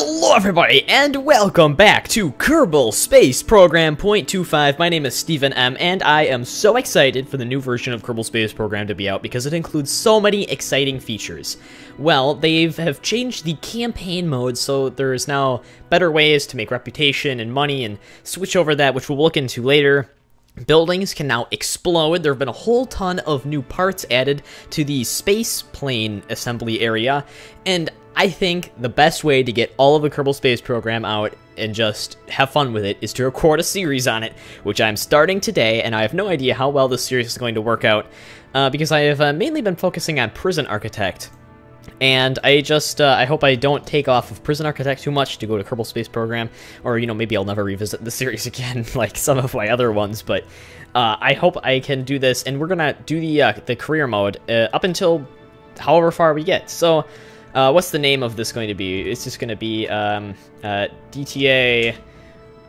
Hello everybody, and welcome back to Kerbal Space Program .25. My name is Stephen M, and I am so excited for the new version of Kerbal Space Program to be out because it includes so many exciting features. Well, they have changed the campaign mode, so there's now better ways to make reputation and money and switch over that, which we'll look into later. Buildings can now explode. There have been a whole ton of new parts added to the space plane assembly area, and I think the best way to get all of the Kerbal Space Program out and just have fun with it is to record a series on it, which I'm starting today, and I have no idea how well this series is going to work out, because I have mainly been focusing on Prison Architect. And I hope I don't take off of Prison Architect too much to go to Kerbal Space Program, or, you know, maybe I'll never revisit the series again, like some of my other ones, but I hope I can do this, and we're gonna do the career mode up until however far we get. So, what's the name of this going to be? It's just gonna be, DTA,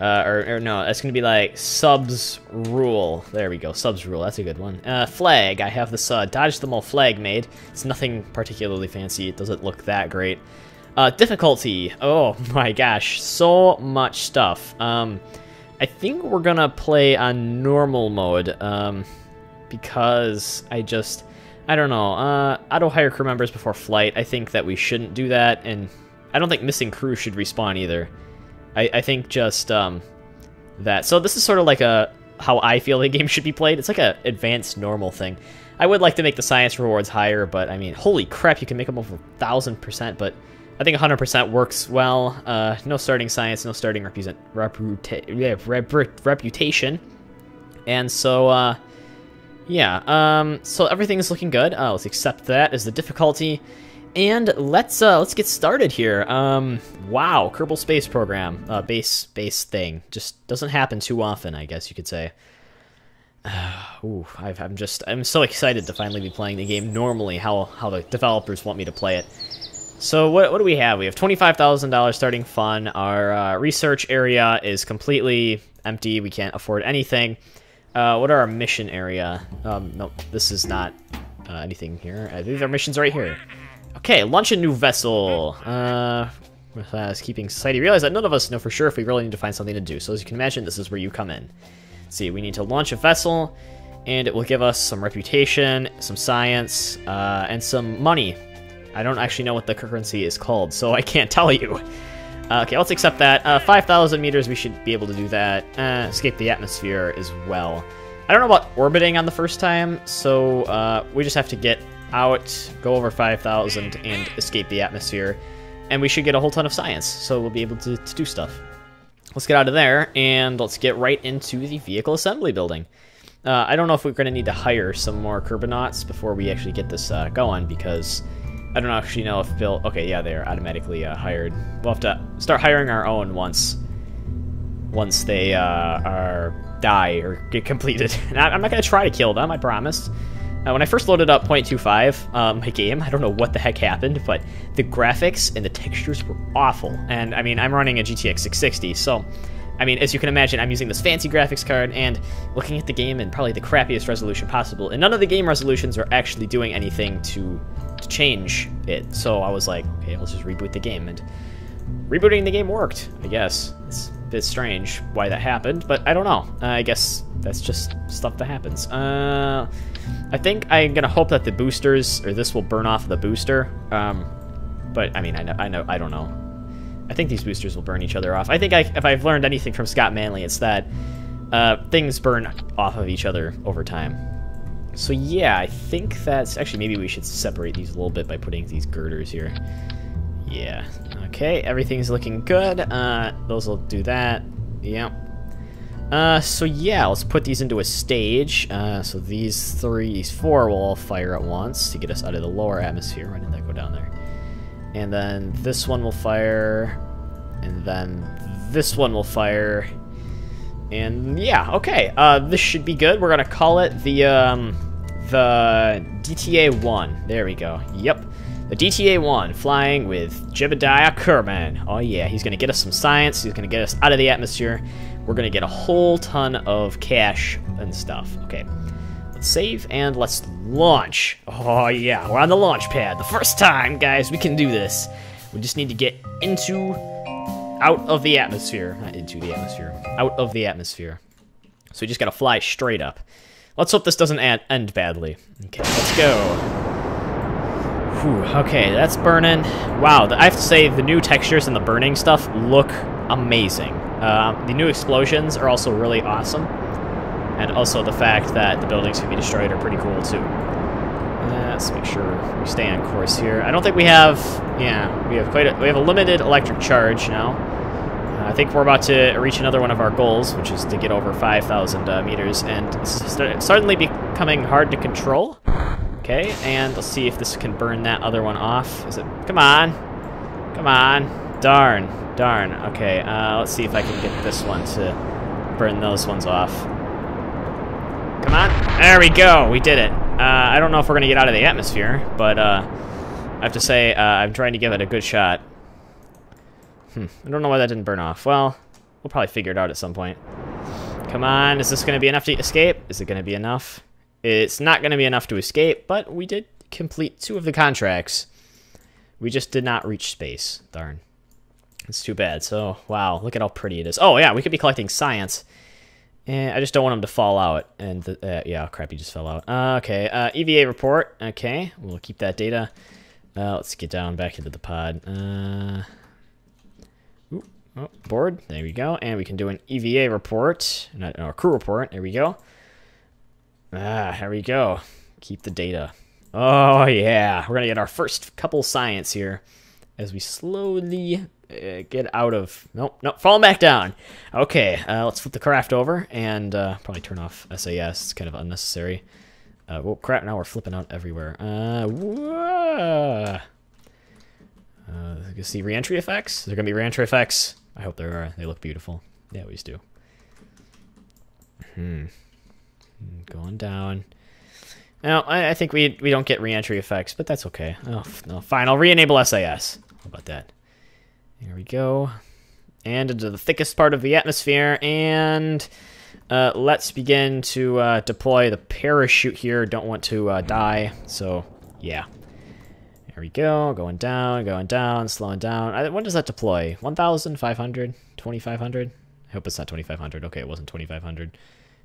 or no, it's gonna be like Subs Rule. There we go, Subs Rule, that's a good one. Flag, I have this, Dodge them all flag made. It's nothing particularly fancy, it doesn't look that great. Difficulty, oh my gosh, so much stuff. I think we're gonna play on normal mode, because I don't know, auto-hire crew members before flight, I think that we shouldn't do that, and I don't think missing crew should respawn either. I think just, that. So this is sort of like how I feel the game should be played. It's like a advanced normal thing. I would like to make the science rewards higher, but I mean, holy crap, you can make them over 1,000%, but I think 100% works well. No starting science, no starting reputation. And so, yeah, so everything is looking good. Let's accept that as the difficulty, and let's get started here. Wow, Kerbal Space Program, base thing just doesn't happen too often, I guess you could say. Ooh, I'm so excited to finally be playing the game normally, how the developers want me to play it. So what do we have? We have $25,000 starting fund. Our research area is completely empty. We can't afford anything. What are our mission area? No, this is not anything here. These are missions right here. Okay, launch a new vessel. With keeping society. Realize that none of us know for sure if we really need to find something to do. So as you can imagine, this is where you come in. Let's see, we need to launch a vessel, and it will give us some reputation, some science, and some money. I don't actually know what the currency is called, so I can't tell you. Okay, let's accept that. 5,000 meters, we should be able to do that. Escape the atmosphere as well. I don't know about orbiting on the first time, so we just have to get out, go over 5,000, and escape the atmosphere. And we should get a whole ton of science, so we'll be able to do stuff. Let's get out of there, and let's get right into the vehicle assembly building. I don't know if we're going to need to hire some more Kerbonauts before we actually get this going, because I don't actually know if Bill... Okay, yeah, they're automatically hired. We'll have to start hiring our own once they die or get completed. And I'm not going to try to kill them, I promise. When I first loaded up .25, my game, I don't know what the heck happened, but the graphics and the textures were awful. And, I mean, I'm running a GTX 660, so, I mean, as you can imagine, I'm using this fancy graphics card and looking at the game in probably the crappiest resolution possible. And none of the game resolutions are actually doing anything to change it. So I was like, okay, let's just reboot the game. And rebooting the game worked, I guess. It's a bit strange why that happened, but I don't know. I guess that's just stuff that happens. I think I'm gonna hope that the boosters, or this will burn off the booster. But I mean, I don't know. I think these boosters will burn each other off. I think if I've learned anything from Scott Manley, it's that things burn off of each other over time. So yeah, I think that's... Actually, maybe we should separate these a little bit by putting these girders here. Yeah. Okay, everything's looking good. Those will do that. Yep. So yeah, let's put these into a stage. So these four will all fire at once to get us out of the lower atmosphere. Why didn't that go down there? And then this one will fire, and then this one will fire, and yeah, okay. This should be good. We're gonna call it the DTA-1. There we go. Yep. The DTA-1, flying with Jebediah Kerman. Oh yeah, he's gonna get us some science. He's gonna get us out of the atmosphere. We're gonna get a whole ton of cash and stuff. Okay, let's save and let's launch. Oh yeah, we're on the launch pad. The first time, guys, we can do this. We just need to get into out of the atmosphere. Not into the atmosphere. Out of the atmosphere. So we just gotta fly straight up. Let's hope this doesn't end badly. Okay, let's go. Whew, okay, that's burning. Wow, I have to say the new textures and the burning stuff look amazing. The new explosions are also really awesome. And also the fact that the buildings can be destroyed are pretty cool too. Let's make sure we stay on course here. I don't think we have, yeah, we have a limited electric charge now. I think we're about to reach another one of our goals, which is to get over 5,000 meters, and it's suddenly becoming hard to control. Okay, and let's see if this can burn that other one off. Is it? Come on, come on! Darn, darn. Okay, let's see if I can get this one to burn those ones off. Come on! There we go. We did it. I don't know if we're gonna get out of the atmosphere, but I have to say I'm trying to give it a good shot. I don't know why that didn't burn off. Well, we'll probably figure it out at some point. Come on, is this going to be enough to escape? Is it going to be enough? It's not going to be enough to escape, but we did complete 2 of the contracts. We just did not reach space. Darn. It's too bad. So, wow, look at how pretty it is. Oh, yeah, we could be collecting science. I just don't want them to fall out. And, yeah, crap, he just fell out. Okay, EVA report. Okay, we'll keep that data. Let's get down back into the pod. Oh, board. There we go. And we can do an EVA report. No, a crew report. There we go. There we go. Keep the data. Oh, yeah. We're going to get our first couple science here as we slowly get out of... Nope, nope. Falling back down. Okay, let's flip the craft over and probably turn off SAS. It's kind of unnecessary. Oh, crap. Now we're flipping out everywhere. You can see re-entry effects. Is there going to be re-entry effects? I hope there are. They look beautiful. They always do. Going down. Now, I think we don't get re-entry effects, but that's okay. Oh, no, fine. I'll re-enable SAS. How about that? There we go. And into the thickest part of the atmosphere. And let's begin to deploy the parachute here. Don't want to die. So, yeah. There we go, going down, slowing down. When does that deploy? 1,500? 2,500? I hope it's not 2,500. Okay, it wasn't 2,500.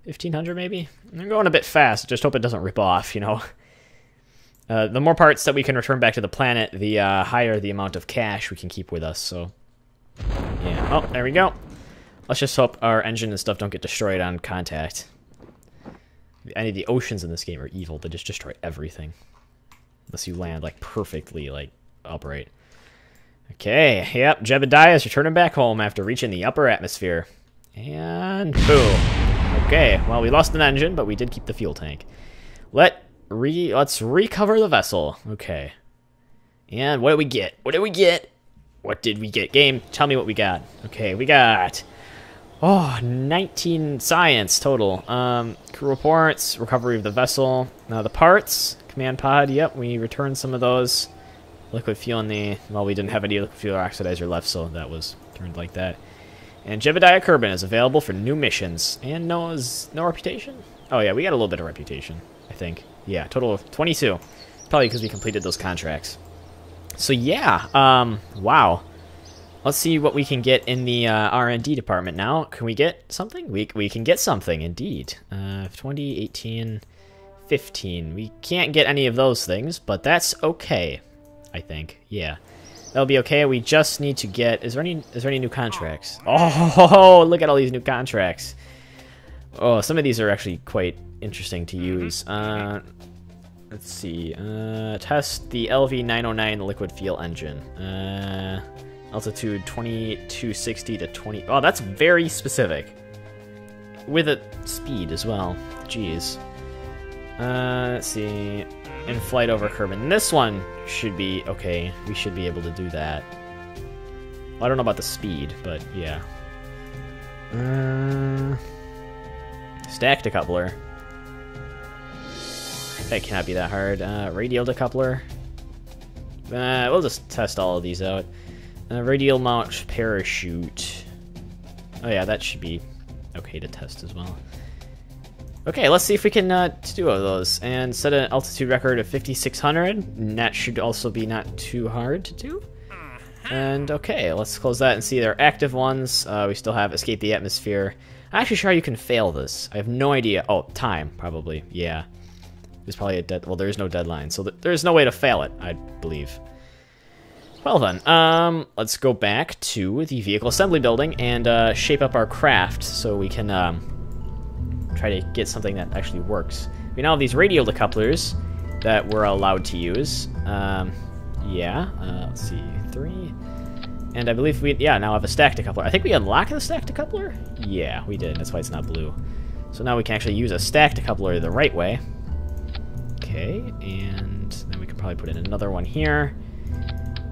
1,500 maybe? I'm going a bit fast, just hope it doesn't rip off, you know? The more parts that we can return back to the planet, the higher the amount of cash we can keep with us, so... Yeah, oh, there we go. Let's just hope our engine and stuff don't get destroyed on contact. Any of the oceans in this game are evil, they just destroy everything. Unless you land, like, perfectly, like, upright. Okay, yep, Jebediah is returning back home after reaching the upper atmosphere. And boom. Okay, well, we lost an engine, but we did keep the fuel tank. Let's recover the vessel. Okay. And what did we get? What did we get? What did we get? Game, tell me what we got. Okay, we got... Oh, 19 science total. Crew reports, recovery of the vessel. Now the parts... Command pod, yep, we returned some of those. Liquid fuel in the... Well, we didn't have any liquid fuel oxidizer left, so that was turned like that. And Jebediah Kerbal is available for new missions. And no reputation? Oh, yeah, we got a little bit of reputation, I think. Yeah, total of 22. Probably because we completed those contracts. So, yeah, wow. Let's see what we can get in the R&D department now. Can we get something? We can get something, indeed. 2018... 15. We can't get any of those things, but that's okay, I think. Yeah. That'll be okay. We just need to get... Is there any new contracts? Oh, look at all these new contracts. Oh, some of these are actually quite interesting to use. Let's see. Test the LV909 liquid fuel engine. Altitude 2260 to 20... Oh, that's very specific. With a speed as well. Jeez. Let's see. In flight over Kerbal. This one should be okay. We should be able to do that. Well, I don't know about the speed, but yeah. Stack decoupler. That cannot be that hard. Radial decoupler. We'll just test all of these out. Radial mount parachute. Oh yeah, that should be okay to test as well. Okay, let's see if we can do all those and set an altitude record of 5,600. And that should also be not too hard to do. And okay, let's close that and see their active ones. We still have escape the atmosphere. I'm actually sure you can fail this. I have no idea. Oh, time, probably. Yeah. There's probably a well, there's no deadline, so there's no way to fail it, I believe. Well then, let's go back to the vehicle assembly building and shape up our craft so we can try to get something that actually works. We now have these radial decouplers that we're allowed to use. Let's see, 3. And I believe we, now have a stack decoupler. I think we unlocked the stack decoupler? Yeah, we did. That's why it's not blue. So now we can actually use a stack decoupler the right way. Okay, and then we can probably put in another one here.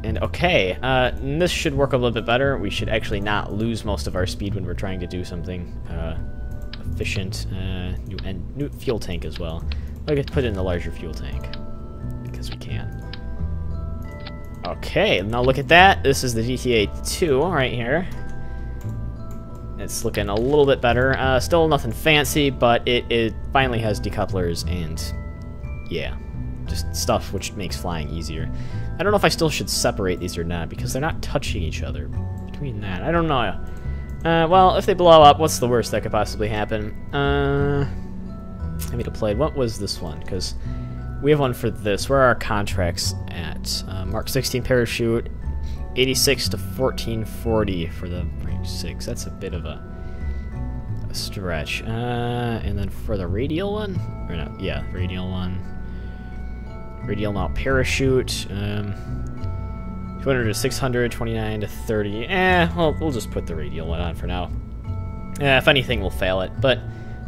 And okay, this should work a little bit better. We should actually not lose most of our speed when we're trying to do something efficient. New fuel tank as well. I could put in the larger fuel tank because we can. Okay, now look at that. This is the GTA 2 right here. It's looking a little bit better. Still nothing fancy, but it finally has decouplers and yeah, just stuff which makes flying easier. I don't know if I still should separate these or not because they're not touching each other. Between that, I don't know. Well, if they blow up, what's the worst that could possibly happen? I need to play. What was this one? Because we have one for this. Where are our contracts at? Mark 16 parachute, 86 to 1440 for the range 6. That's a bit of a stretch. And then for the radial one, or no? Yeah, radial one. Radial mount parachute. 200 to 600, 29 to 30. Well, we'll just put the radial one on for now. If anything, we'll fail it, but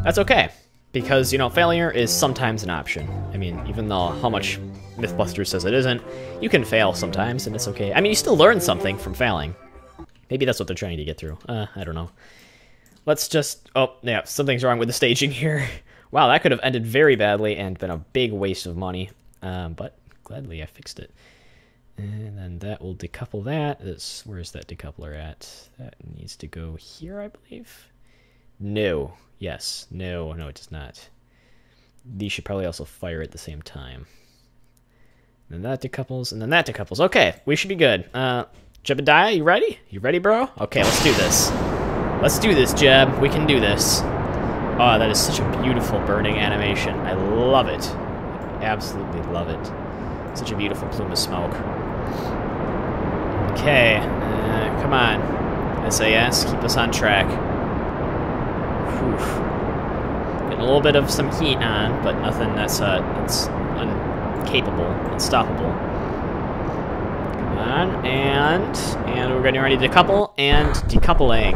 that's okay. Because, you know, failure is sometimes an option. I mean, even though how much Mythbusters says it isn't, you can fail sometimes, and it's okay. I mean, you still learn something from failing. Maybe that's what they're trying to get through. I don't know. Let's just... Oh, yeah, something's wrong with the staging here. Wow, that could have ended very badly and been a big waste of money. But gladly I fixed it. And then that will decouple that. Where's that decoupler at? That needs to go here, I believe. No. Yes. No, it does not. These should probably also fire at the same time. And then that decouples, and then that decouples. Okay, we should be good. Jebediah, you ready? You ready, bro? Okay, let's do this. Let's do this, Jeb. We can do this. Oh, that is such a beautiful burning animation. I love it. Absolutely love it. Such a beautiful plume of smoke. Okay, come on. SAS, keep us on track. Whew. Getting a little bit of some heat on, but nothing that's incapable, unstoppable. Come on, and we're getting ready to decouple, and decoupling.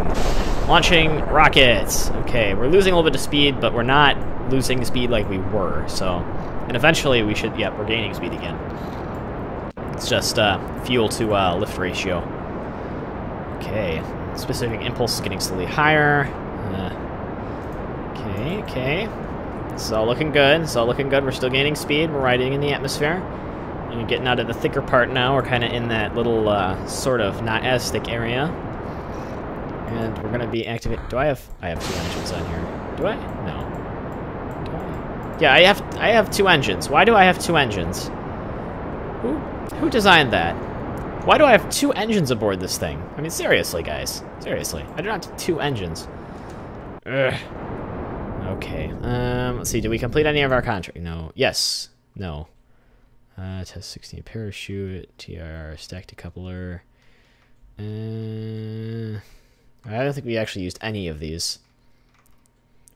Launching rockets. Okay, we're losing a little bit of speed, but we're not losing speed like we were, so... And eventually we should... Yep, we're gaining speed again. It's just fuel to lift ratio. Okay, specific impulse is getting slowly higher. Okay. It's all looking good. It's all looking good. We're still gaining speed. We're riding in the atmosphere. And getting out of the thicker part now. We're kind of in that little sort of not as thick area. And we're gonna be activating. I have 2 engines on here. Do I? No. Do I? Yeah, I have 2 engines. Why do I have 2 engines? Who designed that? Why do I have 2 engines aboard this thing? I mean, seriously, guys. Seriously. I do not have 2 engines. Ugh. Okay. Let's see. Did we complete any of our contract? No. Yes. No. Test 16 parachute. TR stack decoupler. I don't think we actually used any of these.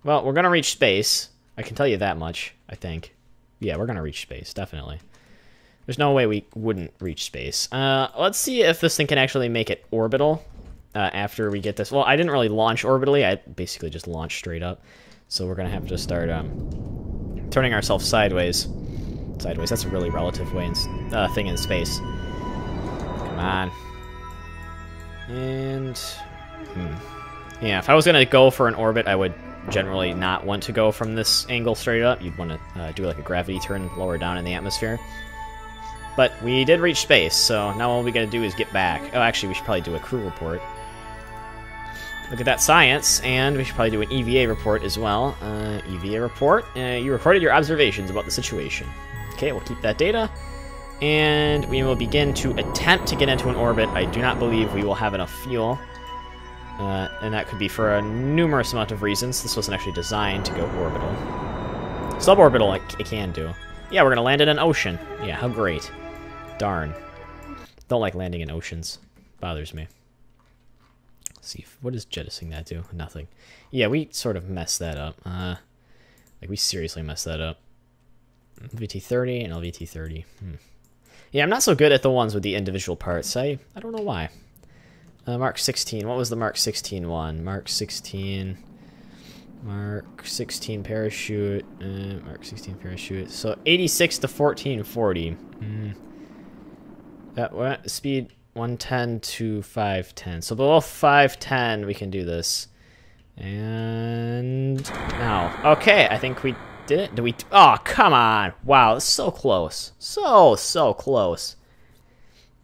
Well, we're gonna reach space. I can tell you that much, I think. Yeah, we're gonna reach space, definitely. There's no way we wouldn't reach space. Let's see if this thing can actually make it orbital after we get this. Well, I didn't really launch orbitally. I basically just launched straight up. So we're gonna have to start turning ourselves sideways. Sideways, that's a really relative way thing in space. Come on. And... Yeah, if I was going to go for an orbit, I would generally not want to go from this angle straight up. You'd want to do like a gravity turn lower down in the atmosphere. But we did reach space, so now all we got to do is get back. Oh, actually, we should probably do a crew report. Look at that science, and we should probably do an EVA report as well. EVA report. You recorded your observations about the situation. Okay, we'll keep that data. And we will begin to attempt to get into an orbit. I do not believe we will have enough fuel. And that could be for a numerous amount of reasons. This wasn't actually designed to go orbital. Suborbital, it can do. Yeah, we're going to land in an ocean. Yeah, how great. Darn. Don't like landing in oceans. Bothers me. Let's see, what does jettisoning that do? Nothing. Yeah, we sort of messed that up. Like, we seriously messed that up. VT30 and LVT30. Yeah, I'm not so good at the ones with the individual parts. I don't know why. Mark 16. What was the Mark 16 one? Mark 16 parachute. Mark 16 parachute. So 86 to 1440. That what? Speed 110 to 510. So below 510 we can do this. And now. Okay, I think we did it. Did we? Oh, come on. Wow, that's so close. So close.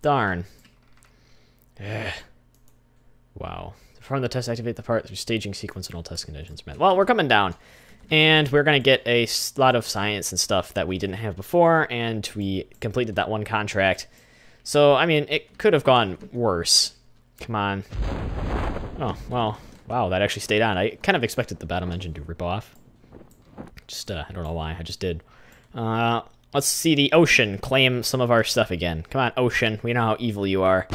Darn. Ugh. Wow. Perform the test, activate the part through staging sequence and all test conditions met. Well, we're coming down. And we're going to get a lot of science and stuff that we didn't have before, and we completed that one contract. So, I mean, it could have gone worse. Come on. Oh, well, wow, that actually stayed on. I kind of expected the bottom engine to rip off. Just, I don't know why, I just did. Let's see the ocean claim some of our stuff again. Come on, ocean, we know how evil you are.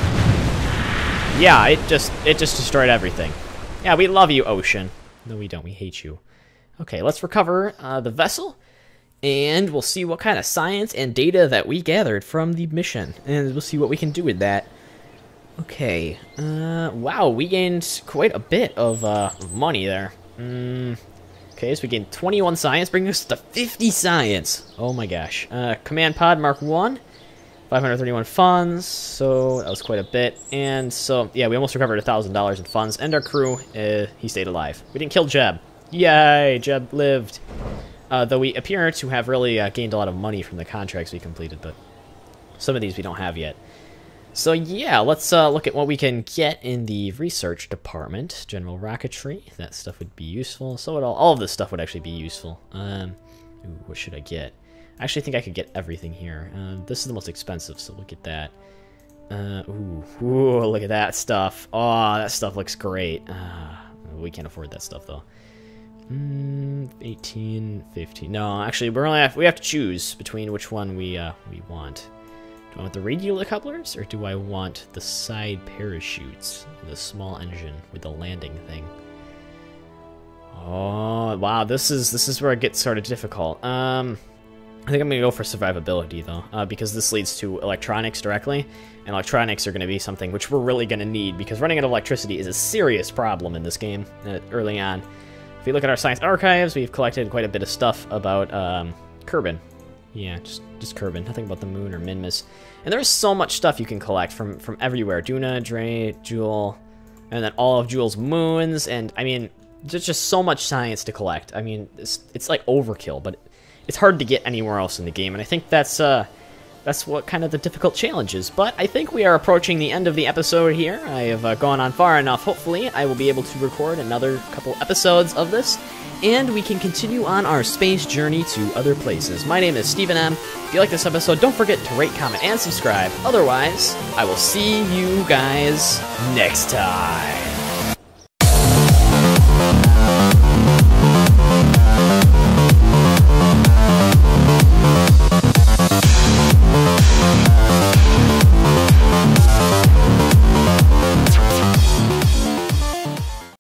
Yeah, it just destroyed everything. Yeah, we love you, ocean. No, we don't, we hate you. Okay, let's recover the vessel, and we'll see what kind of science and data that we gathered from the mission, and we'll see what we can do with that. Okay, wow, we gained quite a bit of money there. Okay, so we gained 21 science, bringing us to 50 science. Oh my gosh. Command pod Mark 1, 531 funds, so that was quite a bit. And so, yeah, we almost recovered $1,000 in funds, and our crew, he stayed alive. We didn't kill Jeb. Yay, Jeb lived. Though we appear to have really gained a lot of money from the contracts we completed, but some of these we don't have yet. So yeah, let's look at what we can get in the research department. General rocketry, that stuff would be useful. So all of this stuff would actually be useful. Ooh, what should I get? I actually think I could get everything here. This is the most expensive, so look at that. Ooh, look at that stuff. Oh, that stuff looks great. We can't afford that stuff though. 18, 15. No, actually, we have to choose between which one we want. Do I want the radial couplers, or do I want the side parachutes, the small engine with the landing thing? Oh, wow, this is where it gets sort of difficult. I think I'm gonna go for survivability though, because this leads to electronics directly, and electronics are gonna be something which we're really gonna need, because running out of electricity is a serious problem in this game early on. If you look at our science archives, we've collected quite a bit of stuff about Kerbal. Yeah, just Kerbal, nothing about the moon or Minmus. And there's so much stuff you can collect from everywhere. Duna, Dre, Jewel, and then all of Jewel's moons, and I mean, there's just so much science to collect. I mean, it's like overkill, but it's hard to get anywhere else in the game, and I think that's what kind of the difficult challenge is. But I think we are approaching the end of the episode here. I have gone on far enough. Hopefully, I will be able to record another couple episodes of this, and we can continue on our space journey to other places. My name is Stephen M. If you like this episode, don't forget to rate, comment, and subscribe. Otherwise, I will see you guys next time.